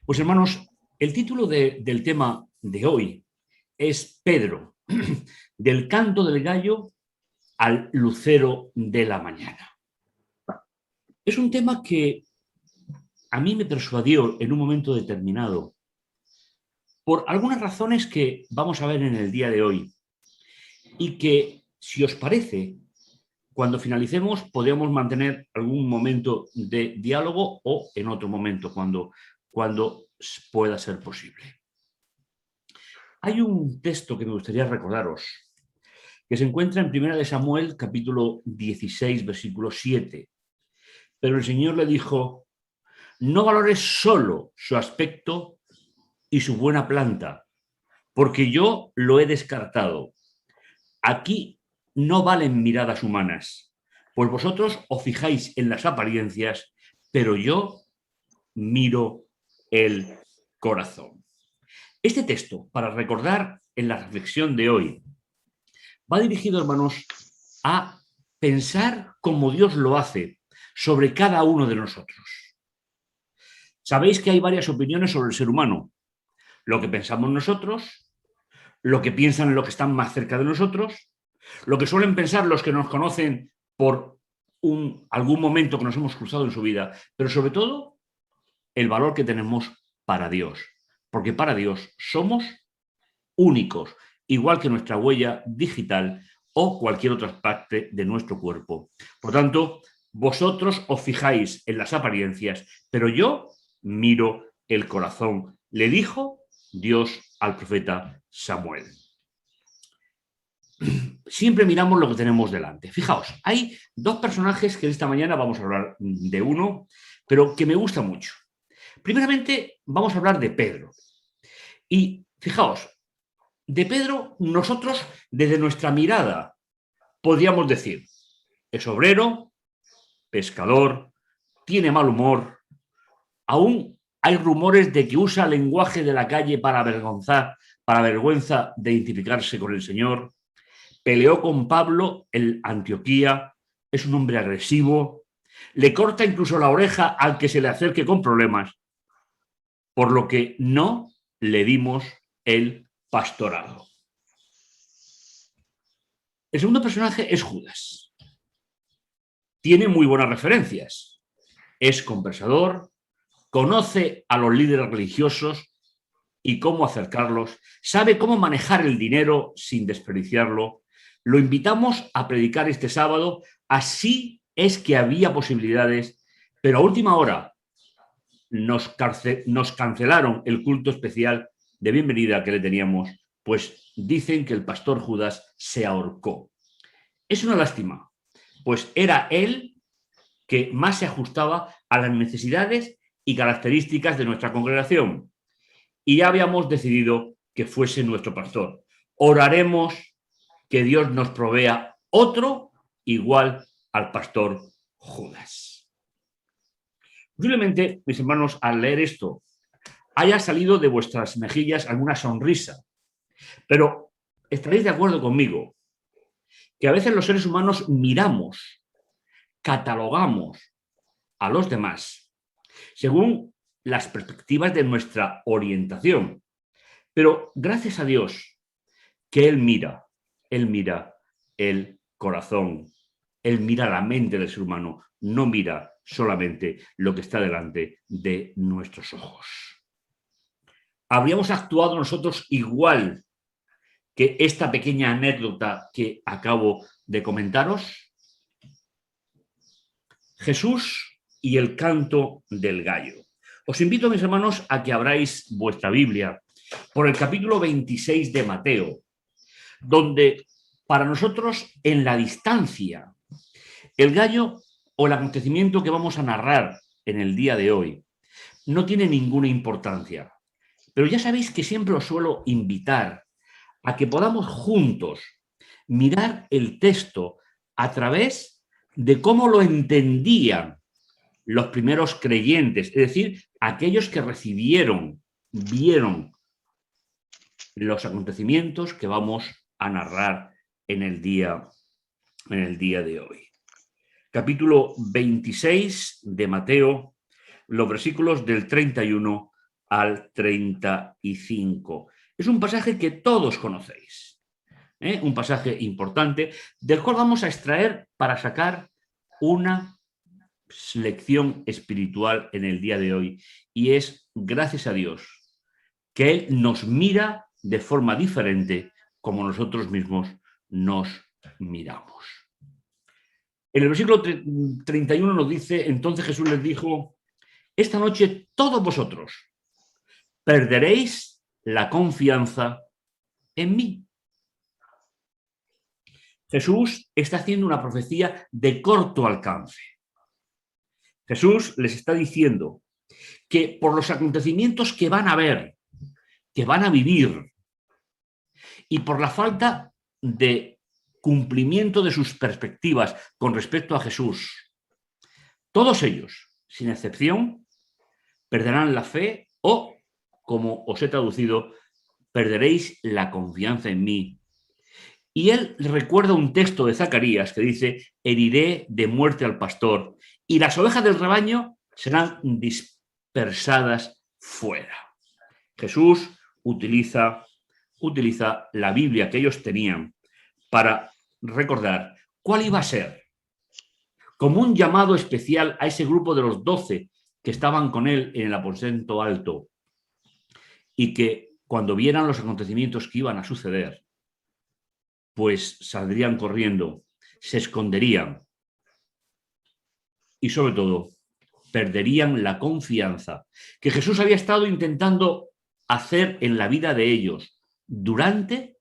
Pues hermanos, el título del tema de hoy es Pedro, del canto del gallo al lucero de la mañana. Es un tema que a mí me persuadió en un momento determinado por algunas razones que vamos a ver en el día de hoy y que, si os parece, cuando finalicemos podemos mantener algún momento de diálogo o en otro momento cuando pueda ser posible. Hay un texto que me gustaría recordaros, que se encuentra en 1 de Samuel, capítulo 16, versículo 7. Pero el Señor le dijo: no valores solo su aspecto y su buena planta, porque yo lo he descartado. Aquí no valen miradas humanas, pues vosotros os fijáis en las apariencias, pero yo miro el corazón. Este texto, para recordar en la reflexión de hoy, va dirigido, hermanos, a pensar como Dios lo hace sobre cada uno de nosotros. Sabéis que hay varias opiniones sobre el ser humano. Lo que pensamos nosotros, lo que piensan los que están más cerca de nosotros, lo que suelen pensar los que nos conocen por algún momento que nos hemos cruzado en su vida, pero sobre todo el valor que tenemos para Dios. Porque para Dios somos únicos, igual que nuestra huella digital o cualquier otra parte de nuestro cuerpo. Por tanto, vosotros os fijáis en las apariencias, pero yo miro el corazón, le dijo Dios al profeta Samuel. Siempre miramos lo que tenemos delante. Fijaos, hay dos personajes que esta mañana vamos a hablar de uno, pero que me gusta mucho. Primeramente, vamos a hablar de Pedro. Y fijaos, de Pedro, nosotros, desde nuestra mirada, podríamos decir: es obrero, pescador, tiene mal humor, aún hay rumores de que usa lenguaje de la calle para vergüenza de identificarse con el Señor, peleó con Pablo en Antioquía, es un hombre agresivo, le corta incluso la oreja al que se le acerque con problemas, por lo que no le dimos el pastorado. El segundo personaje es Judas. Tiene muy buenas referencias. Es conversador, conoce a los líderes religiosos y cómo acercarlos, sabe cómo manejar el dinero sin desperdiciarlo. Lo invitamos a predicar este sábado. Así es que había posibilidades, pero a última hora nos cancelaron el culto especial de bienvenida que le teníamos, pues dicen que el pastor Judas se ahorcó. Es una lástima, pues era él que más se ajustaba a las necesidades y características de nuestra congregación. Y ya habíamos decidido que fuese nuestro pastor. Oraremos que Dios nos provea otro igual al pastor Judas. Posiblemente, mis hermanos, al leer esto, haya salido de vuestras mejillas alguna sonrisa, pero estaréis de acuerdo conmigo que a veces los seres humanos miramos, catalogamos a los demás según las perspectivas de nuestra orientación. Pero gracias a Dios que Él mira el corazón, Él mira la mente del ser humano, no mira solamente lo que está delante de nuestros ojos. ¿Habríamos actuado nosotros igual que esta pequeña anécdota que acabo de comentaros? Jesús y el canto del gallo. Os invito, mis hermanos, a que abráis vuestra Biblia por el capítulo 26 de Mateo, donde para nosotros, en la distancia, el gallo o el acontecimiento que vamos a narrar en el día de hoy no tiene ninguna importancia. Pero ya sabéis que siempre os suelo invitar a que podamos juntos mirar el texto a través de cómo lo entendían los primeros creyentes, es decir, aquellos que vieron los acontecimientos que vamos a narrar en el día de hoy. Capítulo 26 de Mateo, los versículos del 31 al 35. Es un pasaje que todos conocéis, un pasaje importante del cual vamos a extraer para sacar una lección espiritual en el día de hoy, y es, gracias a Dios, que Él nos mira de forma diferente como nosotros mismos nos miramos. En el versículo 31 nos dice: entonces Jesús les dijo, esta noche todos vosotros perderéis la confianza en mí. Jesús está haciendo una profecía de corto alcance. Jesús les está diciendo que por los acontecimientos que van a ver, que van a vivir, y por la falta de cumplimiento de sus perspectivas con respecto a Jesús, todos ellos, sin excepción, perderán la fe o, como os he traducido, perderéis la confianza en mí. Y él recuerda un texto de Zacarías que dice: heriré de muerte al pastor y las ovejas del rebaño serán dispersadas fuera. Jesús utiliza la Biblia que ellos tenían para recordar cuál iba a ser, como un llamado especial a ese grupo de los 12 que estaban con él en el aposento alto, y que cuando vieran los acontecimientos que iban a suceder, pues saldrían corriendo, se esconderían y, sobre todo, perderían la confianza que Jesús había estado intentando hacer en la vida de ellos durante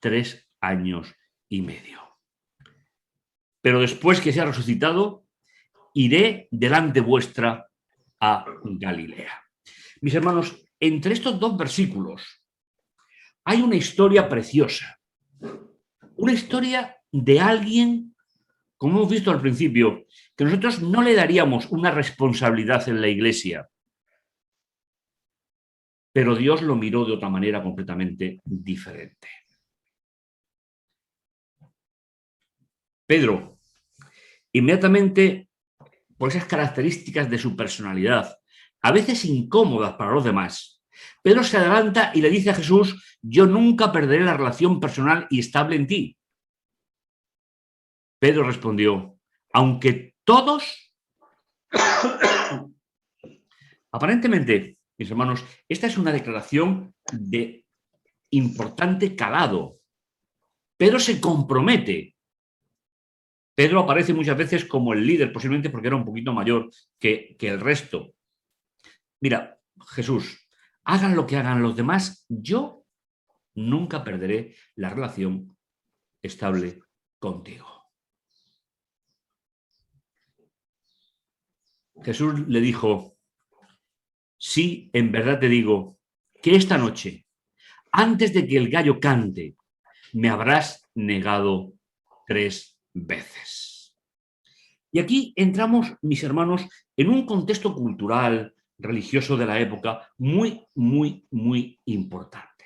3 años y medio. Pero después que se ha resucitado, iré delante vuestra a Galilea. Mis hermanos, entre estos dos versículos hay una historia preciosa, una historia de alguien, como hemos visto al principio, que nosotros no le daríamos una responsabilidad en la iglesia, pero Dios lo miró de otra manera completamente diferente. Pedro, inmediatamente, por esas características de su personalidad, a veces incómodas para los demás, Pedro se adelanta y le dice a Jesús: yo nunca perderé la relación personal y estable en ti. Pedro respondió: aunque todos... Aparentemente, mis hermanos, esta es una declaración de importante calado. Pedro se compromete. Pedro aparece muchas veces como el líder, posiblemente porque era un poquito mayor que el resto. Mira, Jesús, hagan lo que hagan los demás, yo nunca perderé la relación estable contigo. Jesús le dijo: sí, en verdad te digo que esta noche, antes de que el gallo cante, me habrás negado 3 veces. Y aquí entramos, mis hermanos, en un contexto cultural, religioso de la época muy, muy, muy importante.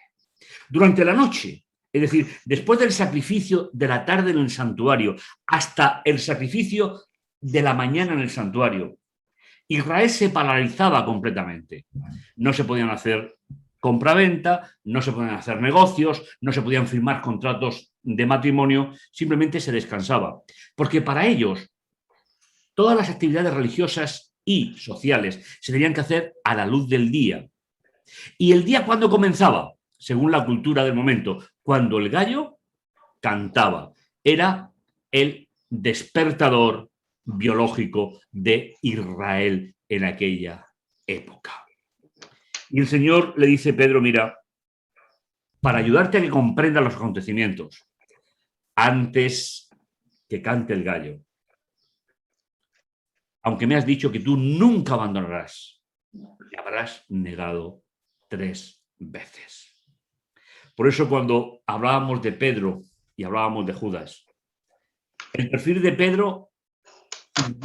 Durante la noche, es decir, después del sacrificio de la tarde en el santuario hasta el sacrificio de la mañana en el santuario, Israel se paralizaba completamente. No se podían hacer compra-venta, no se podían hacer negocios, no se podían firmar contratos de matrimonio, simplemente se descansaba. Porque para ellos, todas las actividades religiosas y sociales se tenían que hacer a la luz del día. ¿Y el día cuándo comenzaba? Según la cultura del momento, cuando el gallo cantaba. Era el despertador biológico de Israel en aquella época. Y el Señor le dice: Pedro, mira, para ayudarte a que comprendas los acontecimientos, antes que cante el gallo, aunque me has dicho que tú nunca abandonarás, te habrás negado 3 veces. Por eso, cuando hablábamos de Pedro y hablábamos de Judas, el perfil de Pedro,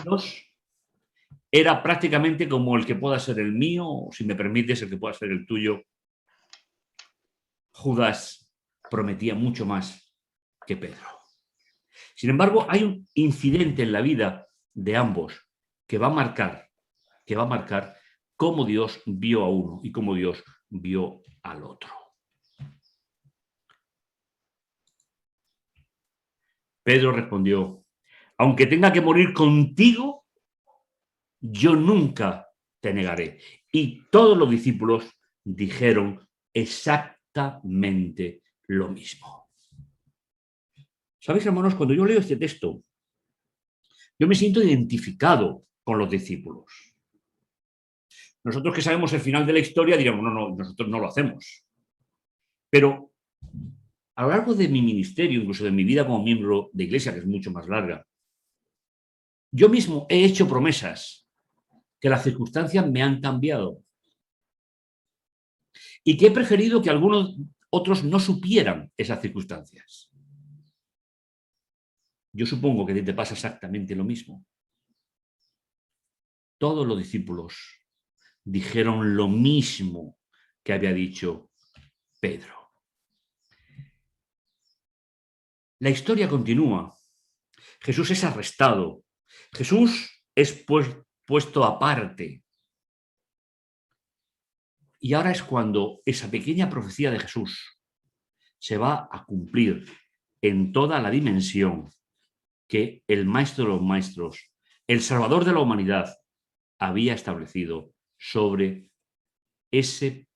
Dios, era prácticamente como el que pueda ser el mío, o si me permites, el que pueda ser el tuyo. Judas prometía mucho más que Pedro. Sin embargo, hay un incidente en la vida de ambos que va a marcar cómo Dios vio a uno y cómo Dios vio al otro. Pedro respondió: aunque tenga que morir contigo, yo nunca te negaré. Y todos los discípulos dijeron exactamente lo mismo. ¿Sabéis, hermanos? Cuando yo leo este texto, yo me siento identificado con los discípulos. Nosotros que sabemos el final de la historia diríamos, no, nosotros no lo hacemos. Pero a lo largo de mi ministerio, incluso de mi vida como miembro de iglesia, que es mucho más larga, yo mismo he hecho promesas que las circunstancias me han cambiado y que he preferido que algunos otros no supieran esas circunstancias. Yo supongo que te pasa exactamente lo mismo. Todos los discípulos dijeron lo mismo que había dicho Pedro. La historia continúa. Jesús es arrestado. Jesús es puesto aparte. Y ahora es cuando esa pequeña profecía de Jesús se va a cumplir en toda la dimensión que el Maestro de los Maestros, el Salvador de la humanidad, había establecido sobre ese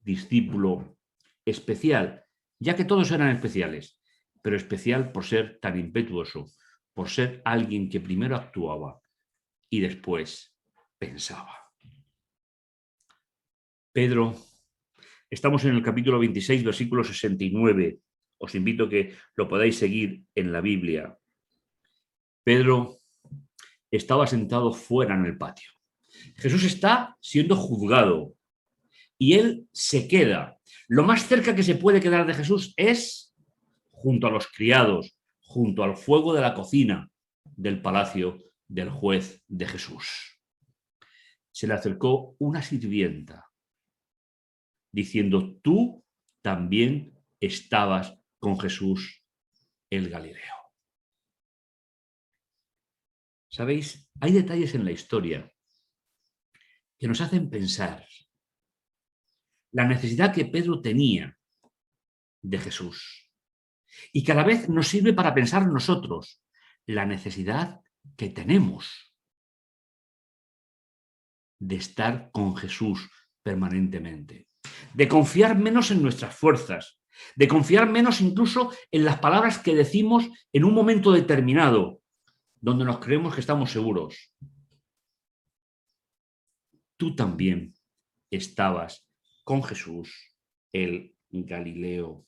discípulo especial, ya que todos eran especiales, pero especial por ser tan impetuoso, por ser alguien que primero actuaba y después pensaba. Pedro, estamos en el capítulo 26, versículo 69. Os invito a que lo podáis seguir en la Biblia. Pedro estaba sentado fuera en el patio. Jesús está siendo juzgado y él se queda. Lo más cerca que se puede quedar de Jesús es junto a los criados, junto al fuego de la cocina del palacio del juez de Jesús. Se le acercó una sirvienta diciendo: tú también estabas con Jesús el Galileo. ¿Sabéis? Hay detalles en la historia que nos hacen pensar la necesidad que Pedro tenía de Jesús y que a la vez nos sirve para pensar nosotros la necesidad que tenemos de estar con Jesús permanentemente, de confiar menos en nuestras fuerzas, de confiar menos incluso en las palabras que decimos en un momento determinado, donde nos creemos que estamos seguros. Tú también estabas con Jesús el Galileo.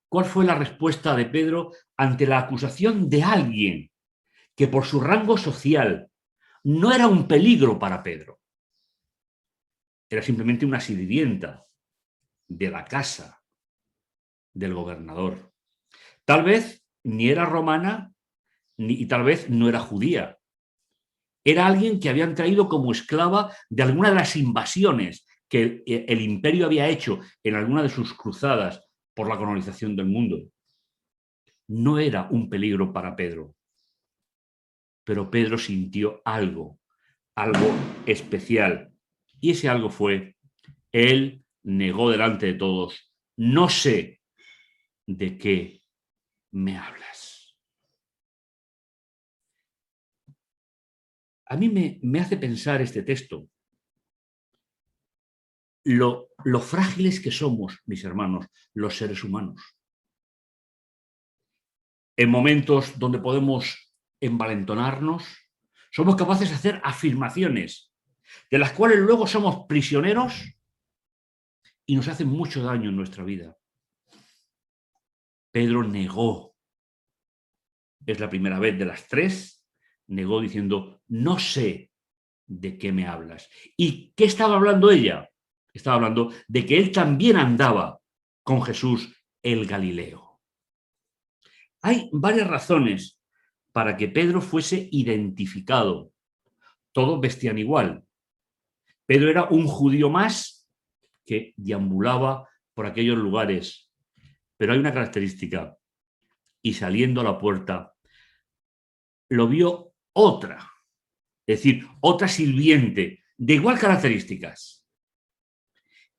¿Cuál fue la respuesta de Pedro ante la acusación de alguien que por su rango social no era un peligro para Pedro? Era simplemente una sirvienta de la casa del gobernador. Tal vez ni era romana y tal vez no era judía. Era alguien que habían traído como esclava de alguna de las invasiones que el imperio había hecho en alguna de sus cruzadas por la colonización del mundo. No era un peligro para Pedro, pero Pedro sintió algo especial. Y ese algo fue: él negó delante de todos: no sé de qué me hablas. A mí me hace pensar este texto lo frágiles que somos, mis hermanos, los seres humanos. En momentos donde podemos envalentonarnos, somos capaces de hacer afirmaciones de las cuales luego somos prisioneros y nos hacen mucho daño en nuestra vida. Pedro negó. Es la primera vez de las tres. Negó diciendo: no sé de qué me hablas. ¿Y qué estaba hablando ella? Estaba hablando de que él también andaba con Jesús el Galileo. Hay varias razones para que Pedro fuese identificado. Todos vestían igual. Pedro era un judío más que deambulaba por aquellos lugares. Pero hay una característica: y saliendo a la puerta, lo vio otra es decir, otra sirviente de igual características.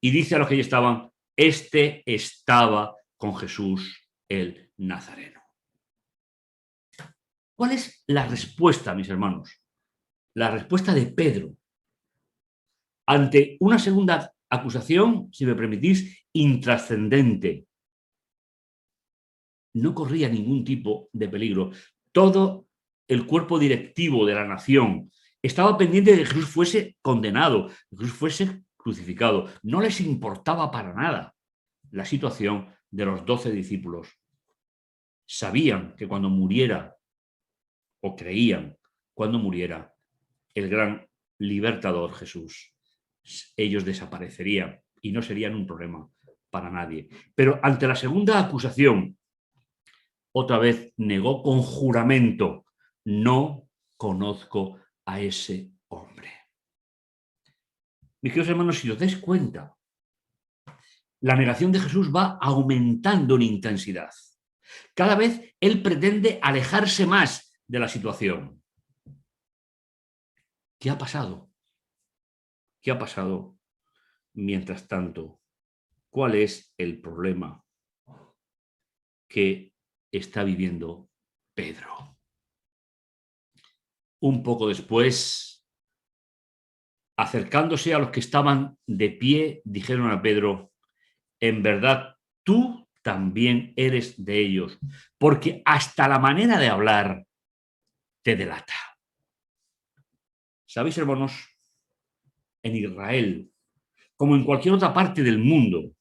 Y dice a los que allí estaban, este estaba con Jesús el Nazareno. ¿Cuál es la respuesta, mis hermanos? La respuesta de Pedro ante una segunda acusación, si me permitís, intrascendente. No corría ningún tipo de peligro. Todo el cuerpo directivo de la nación estaba pendiente de que Jesús fuese condenado, que Jesús fuese crucificado. No les importaba para nada la situación de los 12 discípulos. Sabían que cuando muriera, o creían cuando muriera, el gran libertador Jesús, ellos desaparecerían y no serían un problema para nadie. Pero ante la segunda acusación, otra vez negó con juramento, no conozco a ese hombre. Mis queridos hermanos, si os dais cuenta, la negación de Jesús va aumentando en intensidad. Cada vez él pretende alejarse más de la situación. ¿Qué ha pasado? ¿Qué ha pasado mientras tanto? ¿Cuál es el problema que está viviendo Pedro? Un poco después, acercándose a los que estaban de pie, dijeron a Pedro, en verdad, tú también eres de ellos, porque hasta la manera de hablar te delata. ¿Sabéis, hermanos? En Israel, como en cualquier otra parte del mundo,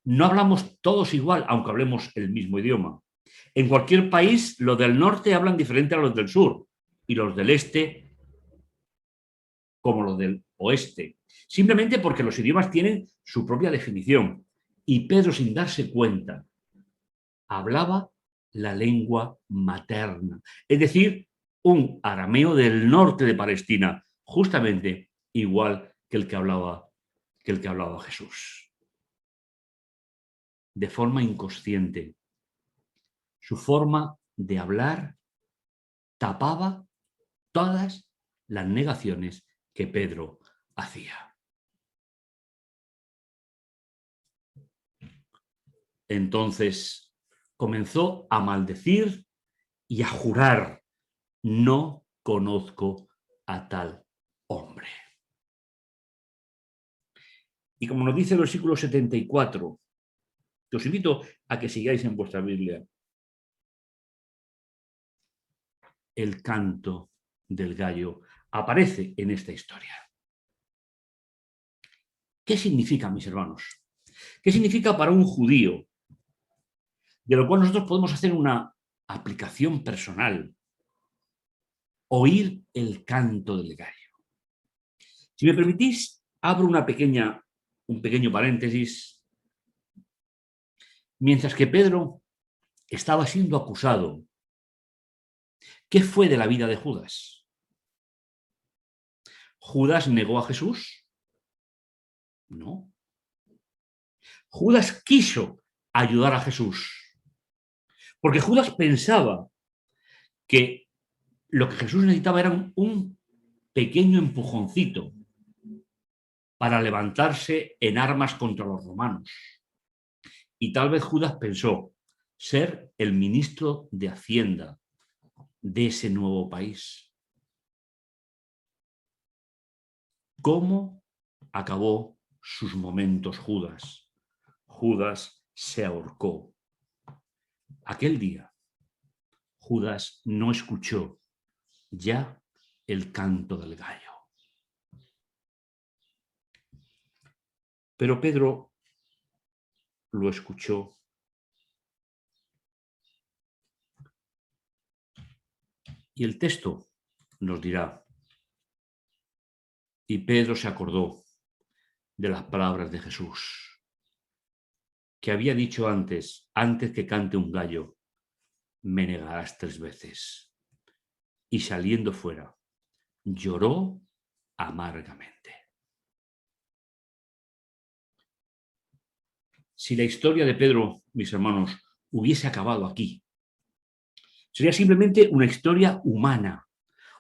no hablamos todos igual, aunque hablemos el mismo idioma. En cualquier país, los del norte hablan diferente a los del sur y los del este como los del oeste, simplemente porque los idiomas tienen su propia definición. Y Pedro, sin darse cuenta, hablaba la lengua materna, es decir, un arameo del norte de Palestina, justamente igual que el que hablaba Jesús. De forma inconsciente, su forma de hablar tapaba todas las negaciones que Pedro hacía. Entonces comenzó a maldecir y a jurar, no conozco a tal hombre. Y como nos dice el versículo 74, que os invito a que sigáis en vuestra Biblia, el canto del gallo aparece en esta historia. ¿Qué significa, mis hermanos? ¿Qué significa para un judío? De lo cual nosotros podemos hacer una aplicación personal. Oír el canto del gallo. Si me permitís, abro un pequeño paréntesis. Mientras que Pedro estaba siendo acusado, ¿qué fue de la vida de Judas? ¿Judas negó a Jesús? No. Judas quiso ayudar a Jesús, porque Judas pensaba que lo que Jesús necesitaba era un pequeño empujoncito para levantarse en armas contra los romanos. Y tal vez Judas pensó ser el ministro de Hacienda de ese nuevo país. ¿Cómo acabó sus momentos Judas? Judas se ahorcó. Aquel día, Judas no escuchó ya el canto del gallo. Pero Pedro lo escuchó. Y el texto nos dirá, y Pedro se acordó de las palabras de Jesús, que había dicho antes que cante un gallo, me negarás 3 veces. Y saliendo fuera, lloró amargamente. Si la historia de Pedro, mis hermanos, hubiese acabado aquí, sería simplemente una historia humana,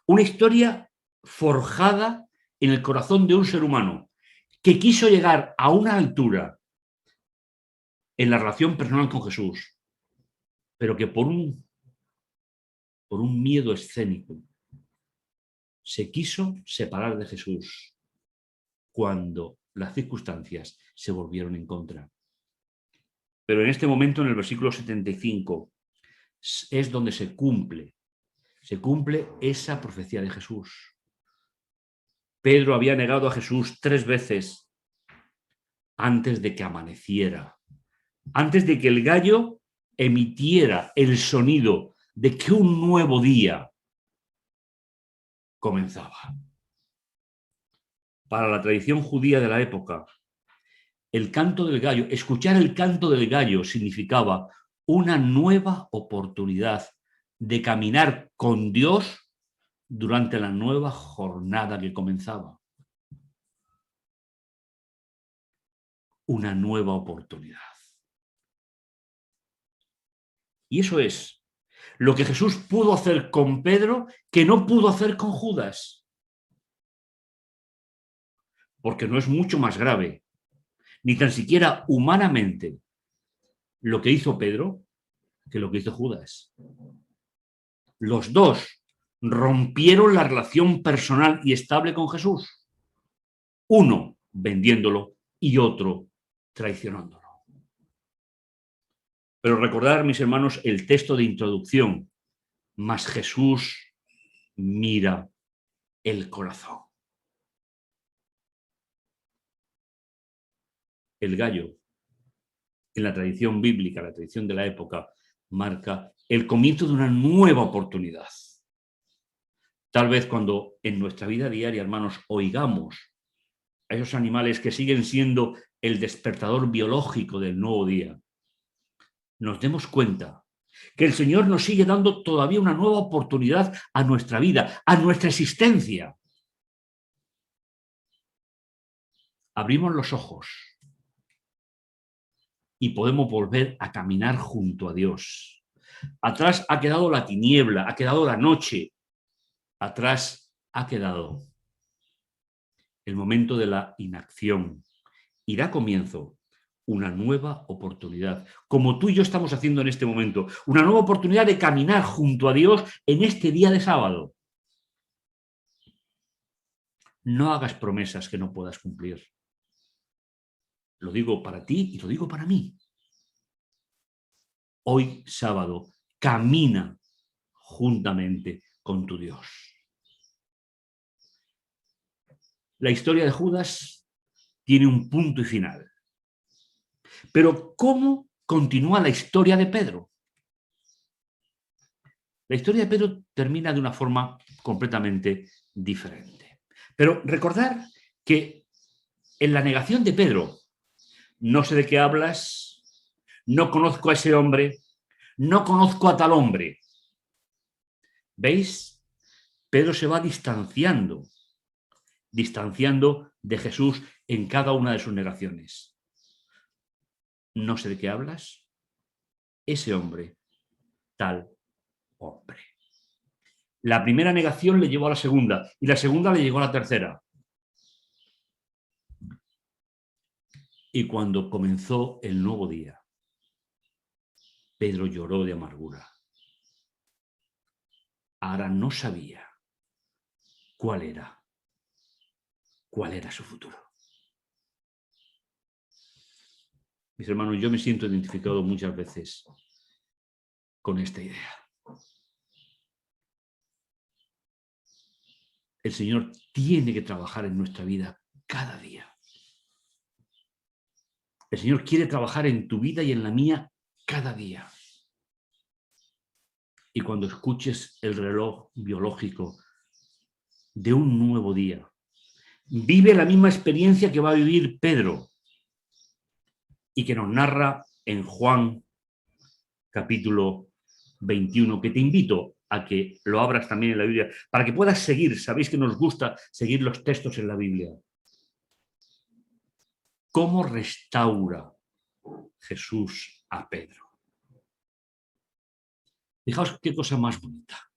Una historia forjada en el corazón de un ser humano que quiso llegar a una altura en la relación personal con Jesús, pero que por un miedo escénico se quiso separar de Jesús cuando las circunstancias se volvieron en contra. Pero en este momento, en el versículo 75, es donde se cumple esa profecía de Jesús. Pedro había negado a Jesús 3 veces antes de que amaneciera, antes de que el gallo emitiera el sonido de que un nuevo día comenzaba. Para la tradición judía de la época, el canto del gallo, escuchar el canto del gallo significaba una nueva oportunidad de caminar con Dios durante la nueva jornada que comenzaba. Una nueva oportunidad. Y eso es lo que Jesús pudo hacer con Pedro que no pudo hacer con Judas. Porque no es mucho más grave, ni tan siquiera humanamente, lo que hizo Pedro que lo que hizo Judas. Los dos rompieron la relación personal y estable con Jesús. Uno vendiéndolo y otro traicionándolo. Pero recordar, mis hermanos, el texto de introducción. Mas Jesús mira el corazón. El gallo, en la tradición bíblica, la tradición de la época, marca el comienzo de una nueva oportunidad. Tal vez cuando en nuestra vida diaria, hermanos, oigamos a esos animales que siguen siendo el despertador biológico del nuevo día, nos demos cuenta que el Señor nos sigue dando todavía una nueva oportunidad a nuestra vida, a nuestra existencia. Abrimos los ojos y podemos volver a caminar junto a Dios. Atrás ha quedado la tiniebla, ha quedado la noche, atrás ha quedado el momento de la inacción y da comienzo una nueva oportunidad, como tú y yo estamos haciendo en este momento, una nueva oportunidad de caminar junto a Dios en este día de sábado. No hagas promesas que no puedas cumplir. Lo digo para ti y lo digo para mí. Hoy sábado, camina juntamente con tu Dios. La historia de Judas tiene un punto y final. Pero ¿cómo continúa la historia de Pedro? La historia de Pedro termina de una forma completamente diferente. Pero recordar que en la negación de Pedro, no sé de qué hablas, no conozco a ese hombre, no conozco a tal hombre. ¿Veis? Pedro se va distanciando de Jesús en cada una de sus negaciones. No sé de qué hablas, ese hombre, tal hombre. La primera negación le llevó a la segunda y la segunda le llegó a la tercera. Y cuando comenzó el nuevo día, Pedro lloró de amargura. Ahora no sabía cuál era su futuro. Mis hermanos, yo me siento identificado muchas veces con esta idea. El Señor tiene que trabajar en nuestra vida cada día. El Señor quiere trabajar en tu vida y en la mía cada día. Y cuando escuches el reloj biológico de un nuevo día, vive la misma experiencia que va a vivir Pedro y que nos narra en Juan capítulo 21, que te invito a que lo abras también en la Biblia, para que puedas seguir. Sabéis que nos gusta seguir los textos en la Biblia. ¿Cómo restaura Jesús a Pedro? Fijaos qué cosa más bonita.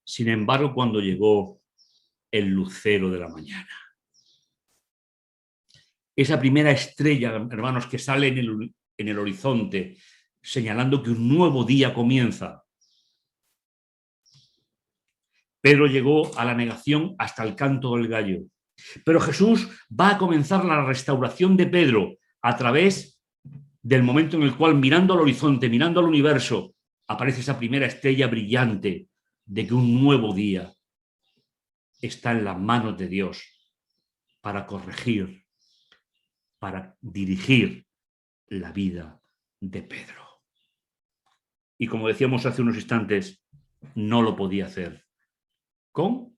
Sin embargo, cuando llegó el lucero de la mañana, esa primera estrella, hermanos, que sale en el horizonte, señalando que un nuevo día comienza, Pedro llegó a la negación hasta el canto del gallo. Pero Jesús va a comenzar la restauración de Pedro a través del momento en el cual, mirando al horizonte, mirando al universo, aparece esa primera estrella brillante de que un nuevo día está en las manos de Dios para corregir, para dirigir la vida de Pedro. Y como decíamos hace unos instantes, no lo podía hacer con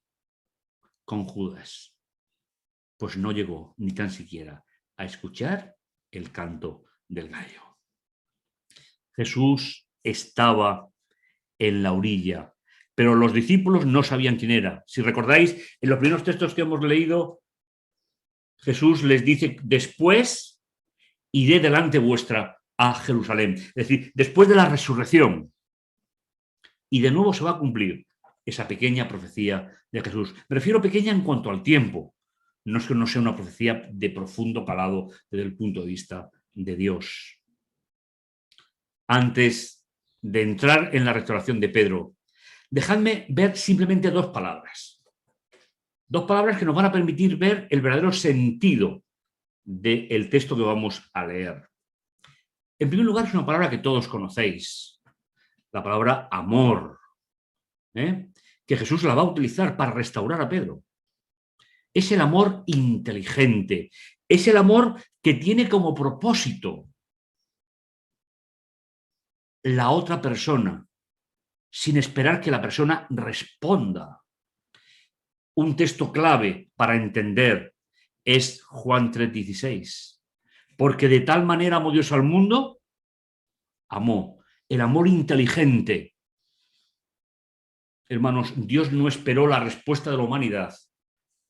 Judas, pues no llegó ni tan siquiera a escuchar el canto del gallo. Jesús estaba en la orilla, pero los discípulos no sabían quién era. Si recordáis, en los primeros textos que hemos leído, Jesús les dice: después iré delante vuestra a Jerusalén. Es decir, después de la resurrección. Y de nuevo se va a cumplir esa pequeña profecía de Jesús. Me refiero pequeña en cuanto al tiempo. No es que no sea una profecía de profundo calado desde el punto de vista de Dios. Antes de entrar en la restauración de Pedro, dejadme ver simplemente dos palabras. Dos palabras que nos van a permitir ver el verdadero sentido del texto que vamos a leer. En primer lugar, es una palabra que todos conocéis, la palabra amor, que Jesús la va a utilizar para restaurar a Pedro. Es el amor inteligente, es el amor que tiene como propósito la otra persona, sin esperar que la persona responda. Un texto clave para entender es Juan 3:16. Porque de tal manera amó Dios al mundo, amó. El amor inteligente. Hermanos, Dios no esperó la respuesta de la humanidad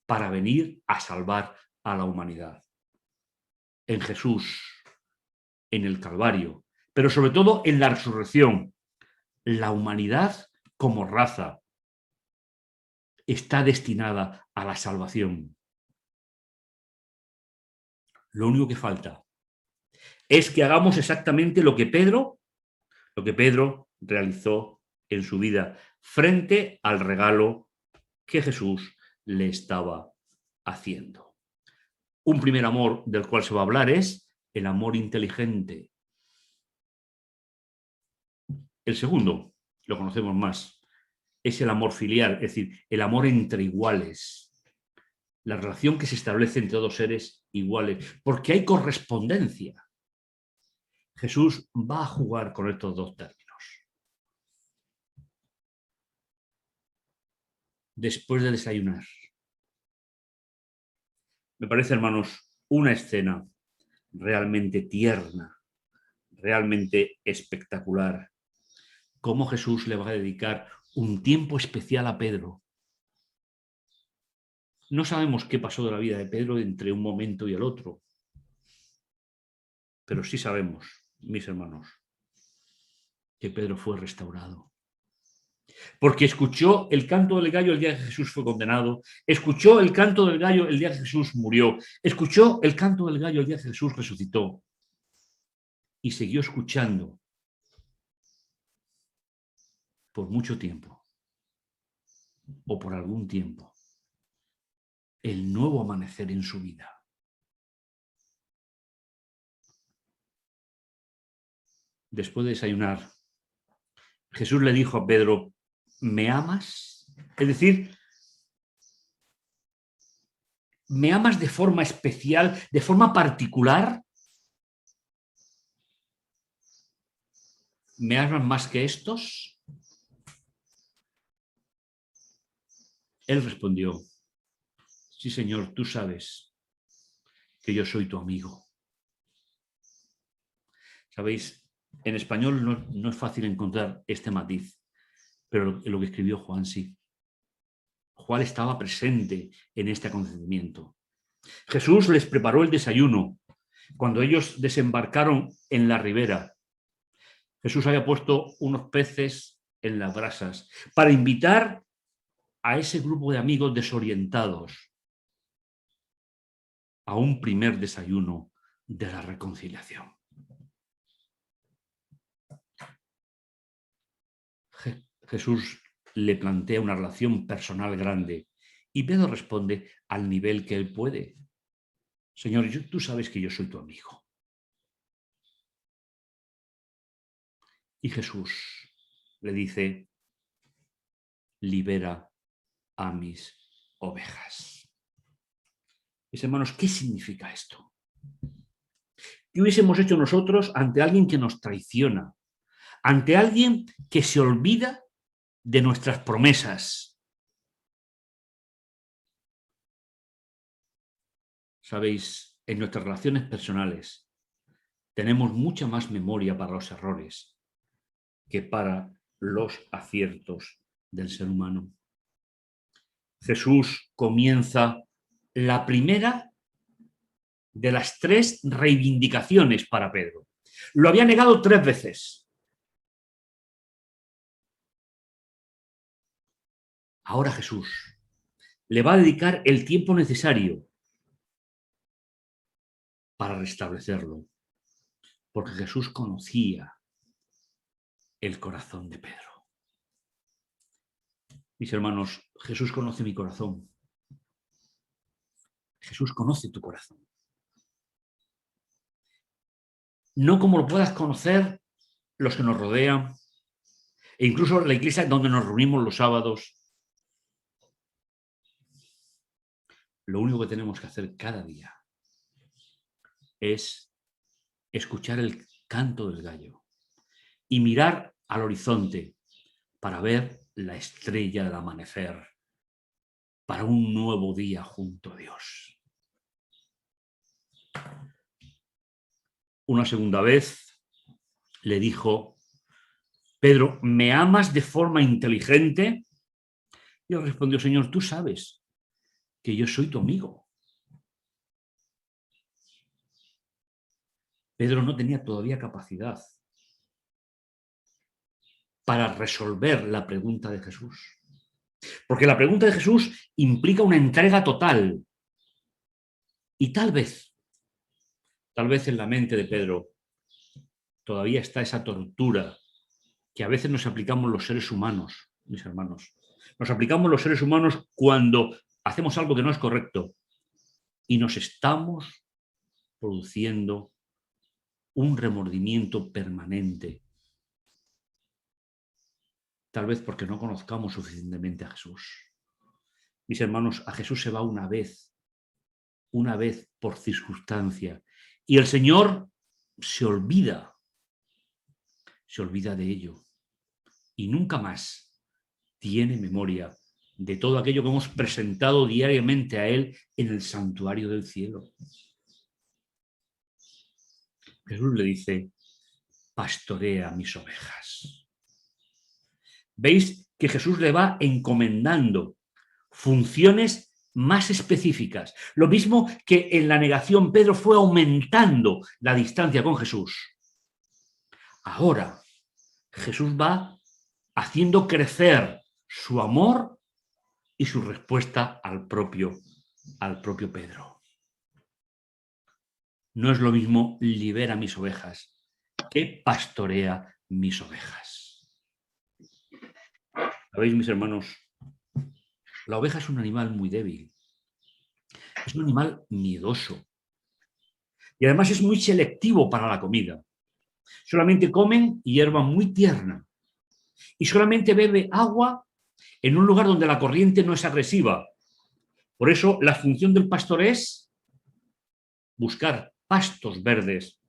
para venir a salvar a la humanidad. En Jesús, en el Calvario, pero sobre todo en la resurrección, la humanidad como raza está destinada a la salvación. Lo único que falta es que hagamos exactamente lo que Pedro realizó en su vida frente al regalo que Jesús le estaba haciendo. Un primer amor del cual se va a hablar es el amor inteligente. El segundo, lo conocemos más, es el amor filial, es decir, el amor entre iguales. La relación que se establece entre dos seres iguales, porque hay correspondencia. Jesús va a jugar con estos dos términos. Después de desayunar. Me parece, hermanos, una escena realmente tierna, realmente espectacular. Cómo Jesús le va a dedicar un tiempo especial a Pedro. No sabemos qué pasó de la vida de Pedro entre un momento y el otro, pero sí sabemos, mis hermanos, que Pedro fue restaurado. Porque escuchó el canto del gallo el día que Jesús fue condenado, escuchó el canto del gallo el día que Jesús murió, escuchó el canto del gallo el día que Jesús resucitó y siguió escuchando por mucho tiempo o por algún tiempo el nuevo amanecer en su vida. Después de desayunar, Jesús le dijo a Pedro: ¿me amas? Es decir, ¿me amas de forma especial, de forma particular? ¿Me amas más que estos? Él respondió: sí, Señor, tú sabes que yo soy tu amigo. Sabéis, en español no es fácil encontrar este matiz, pero lo que escribió Juan sí. Juan estaba presente en este acontecimiento. Jesús les preparó el desayuno cuando ellos desembarcaron en la ribera. Jesús había puesto unos peces en las brasas para invitar a ese grupo de amigos desorientados a un primer desayuno de la reconciliación. Jesús le plantea una relación personal grande y Pedro responde al nivel que él puede. Señor, tú sabes que yo soy tu amigo. Y Jesús le dice, libera a mis ovejas. Mis hermanos, ¿qué significa esto? ¿Qué hubiésemos hecho nosotros ante alguien que nos traiciona? Ante alguien que se olvida de nuestras promesas. Sabéis, en nuestras relaciones personales tenemos mucha más memoria para los errores que para los aciertos del ser humano. Jesús comienza la primera de las 3 reivindicaciones para Pedro. Lo había negado 3 veces. Ahora Jesús le va a dedicar el tiempo necesario para restablecerlo, porque Jesús conocía el corazón de Pedro. Mis hermanos, Jesús conoce mi corazón. Jesús conoce tu corazón. No como lo puedas conocer los que nos rodean, e incluso la iglesia donde nos reunimos los sábados. Lo único que tenemos que hacer cada día es escuchar el canto del gallo y mirar al horizonte para ver la estrella del amanecer, para un nuevo día junto a Dios. Una segunda vez le dijo, Pedro, ¿me amas de forma inteligente? Y él respondió, Señor, tú sabes que yo soy tu amigo. Pedro no tenía todavía capacidad para resolver la pregunta de Jesús. Porque la pregunta de Jesús implica una entrega total. Y tal vez en la mente de Pedro todavía está esa tortura que a veces nos aplicamos los seres humanos, mis hermanos. Nos aplicamos los seres humanos cuando hacemos algo que no es correcto y nos estamos produciendo un remordimiento permanente. Tal vez porque no conozcamos suficientemente a Jesús. Mis hermanos, a Jesús se va una vez por circunstancia, y el Señor se olvida de ello y nunca más tiene memoria de todo aquello que hemos presentado diariamente a Él en el santuario del cielo. Jesús le dice, pastorea mis ovejas. ¿Veis que Jesús le va encomendando funciones más específicas? Lo mismo que en la negación Pedro fue aumentando la distancia con Jesús. Ahora Jesús va haciendo crecer su amor y su respuesta al propio Pedro. No es lo mismo libera mis ovejas que pastorea mis ovejas. ¿Sabéis, mis hermanos? La oveja es un animal muy débil. Es un animal miedoso. Y además es muy selectivo para la comida. Solamente comen hierba muy tierna. Y solamente bebe agua en un lugar donde la corriente no es agresiva. Por eso la función del pastor es buscar pastos verdes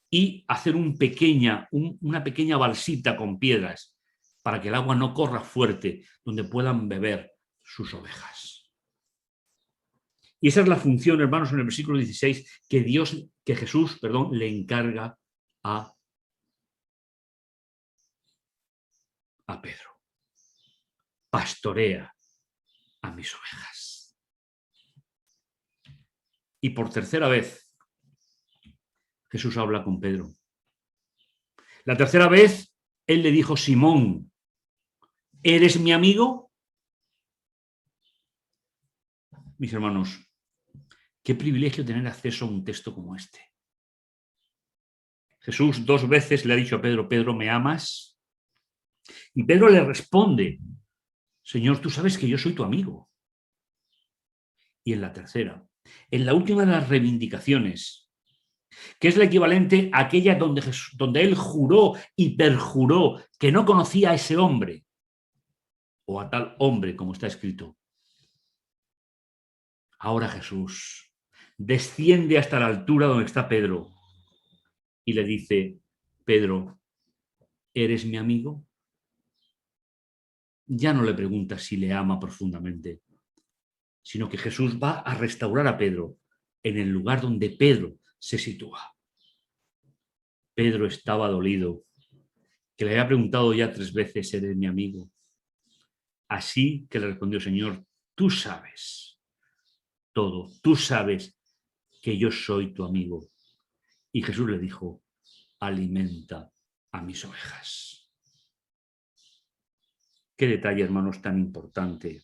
y hacer una pequeña balsita con piedras para que el agua no corra fuerte, donde puedan beber sus ovejas. Y esa es la función, hermanos, en el versículo 16, que Jesús le encarga a Pedro. Pastorea a mis ovejas. Y por tercera vez, Jesús habla con Pedro. La tercera vez, él le dijo, Simón, ¿eres mi amigo? Mis hermanos, qué privilegio tener acceso a un texto como este. Jesús 2 veces le ha dicho a Pedro, Pedro, ¿me amas? Y Pedro le responde, Señor, tú sabes que yo soy tu amigo. Y en la tercera, en la última de las reivindicaciones, que es la equivalente a aquella donde él juró y perjuró que no conocía a ese hombre, o a tal hombre, como está escrito. Ahora Jesús desciende hasta la altura donde está Pedro y le dice, Pedro, ¿eres mi amigo? Ya no le pregunta si le ama profundamente, sino que Jesús va a restaurar a Pedro en el lugar donde Pedro se sitúa. Pedro estaba dolido, que le había preguntado ya 3 veces, ¿eres mi amigo? Así que le respondió, Señor, tú sabes todo, tú sabes que yo soy tu amigo. Y Jesús le dijo, alimenta a mis ovejas. Qué detalle, hermanos, tan importante.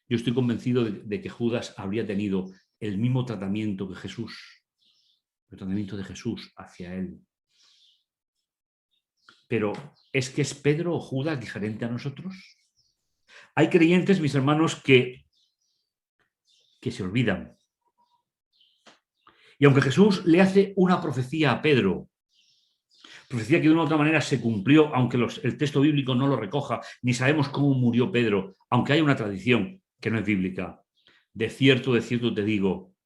Yo estoy convencido de que Judas habría tenido el mismo tratamiento que Jesús, el tratamiento de Jesús hacia él. Pero, ¿es que es Pedro o Judas diferente a nosotros? Hay creyentes, mis hermanos, que se olvidan. Y aunque Jesús le hace una profecía a Pedro, profecía que de una u otra manera se cumplió, aunque el texto bíblico no lo recoja, ni sabemos cómo murió Pedro, aunque hay una tradición que no es bíblica. De cierto te digo,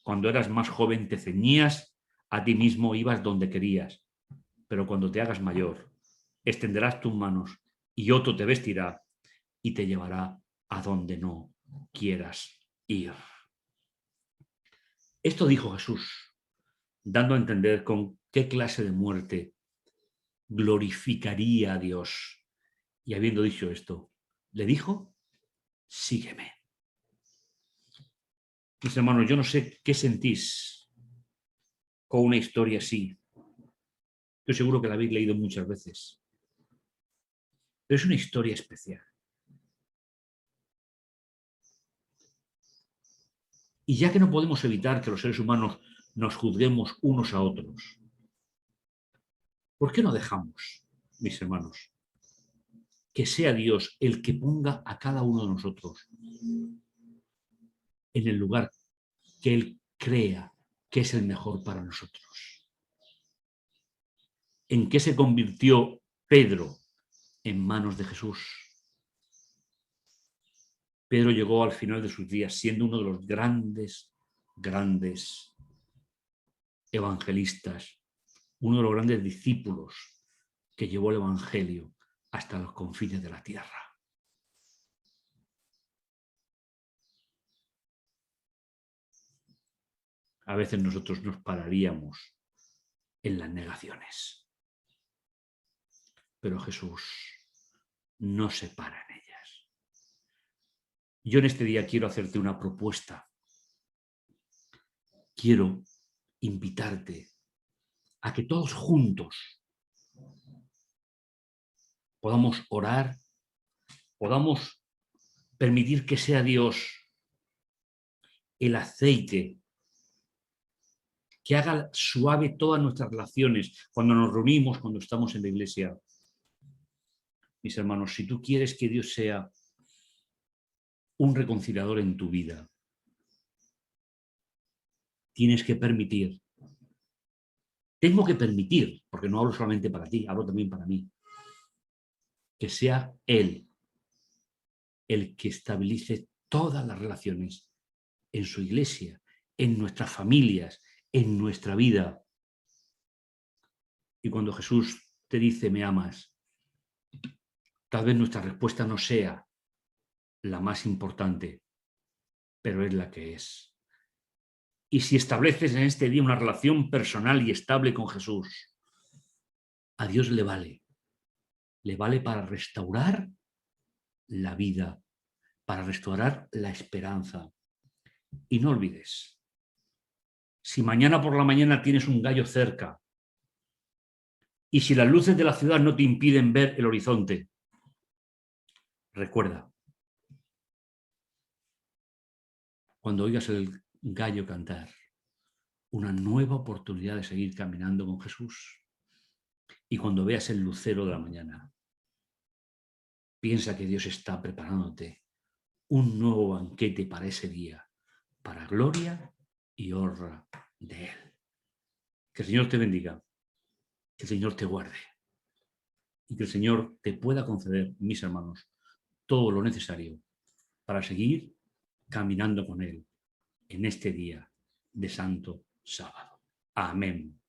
cuando eras más joven te ceñías a ti mismo, ibas donde querías, pero cuando te hagas mayor, extenderás tus manos y otro te vestirá y te llevará a donde no quieras ir. Esto dijo Jesús, dando a entender con qué clase de muerte glorificaría a Dios. Y habiendo dicho esto, le dijo, sígueme. Mis hermanos, yo no sé qué sentís con una historia así. Estoy seguro que la habéis leído muchas veces. Pero es una historia especial. Y ya que no podemos evitar que los seres humanos nos juzguemos unos a otros, ¿por qué no dejamos, mis hermanos, que sea Dios el que ponga a cada uno de nosotros en el lugar que Él crea que es el mejor para nosotros? ¿En qué se convirtió Pedro en manos de Jesús? Pedro llegó al final de sus días siendo uno de los grandes evangelistas, uno de los grandes discípulos que llevó el Evangelio hasta los confines de la tierra. A veces nosotros nos pararíamos en las negaciones, pero Jesús no se para en ellas. Yo en este día quiero hacerte una propuesta. Quiero invitarte a que todos juntos podamos orar, podamos permitir que sea Dios el aceite que haga suave todas nuestras relaciones cuando nos reunimos, cuando estamos en la iglesia. Mis hermanos, si tú quieres que Dios sea un reconciliador en tu vida, tienes que permitir, tengo que permitir, porque no hablo solamente para ti, hablo también para mí, que sea Él el que estabilice todas las relaciones en su iglesia, en nuestras familias, en nuestra vida. Y cuando Jesús te dice, me amas, tal vez nuestra respuesta no sea la más importante, pero es la que es. Y si estableces en este día una relación personal y estable con Jesús, a Dios le vale para restaurar la vida, para restaurar la esperanza. Y no olvides, si mañana por la mañana tienes un gallo cerca y si las luces de la ciudad no te impiden ver el horizonte, recuerda, cuando oigas el gallo cantar, una nueva oportunidad de seguir caminando con Jesús. Y cuando veas el lucero de la mañana, piensa que Dios está preparándote un nuevo banquete para ese día, para gloria y honra de Él. Que el Señor te bendiga, que el Señor te guarde y que el Señor te pueda conceder, mis hermanos, todo lo necesario para seguir caminando con Él en este día de Santo Sábado. Amén.